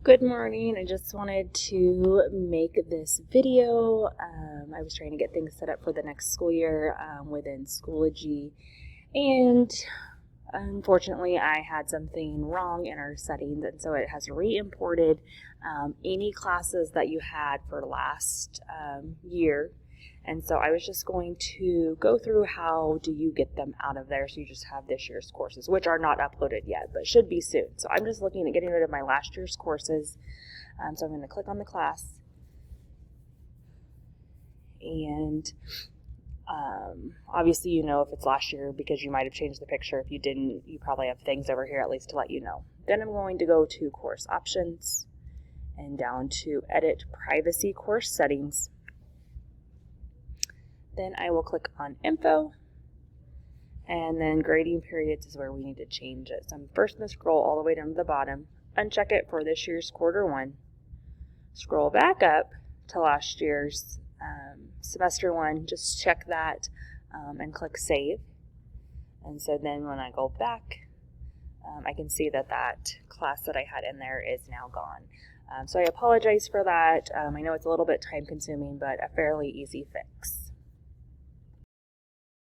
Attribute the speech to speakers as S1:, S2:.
S1: Good morning. I just wanted to make this video. I was trying to get things set up for the next school year within Schoology, and unfortunately I had something wrong in our settings, and so it has re-imported any classes that you had for last year. And so I was just going to go through how do you get them out of there so you just have this year's courses, which are not uploaded yet, but should be soon. So I'm just looking at getting rid of my last year's courses. So I'm going to click on the class. And obviously you know if it's last year because you might have changed the picture. If you didn't, you probably have things over here at least to let you know. Then I'm going to go to Course Options and down to Edit Privacy Course Settings. Then I will click on Info, and then Grading Periods is where we need to change it. So I'm first going to scroll all the way down to the bottom, uncheck it for this year's quarter one, scroll back up to last year's semester one, just check that and click Save. And so then when I go back, I can see that that class that I had in there is now gone. So I apologize for that. I know it's a little bit time consuming, but a fairly easy fix.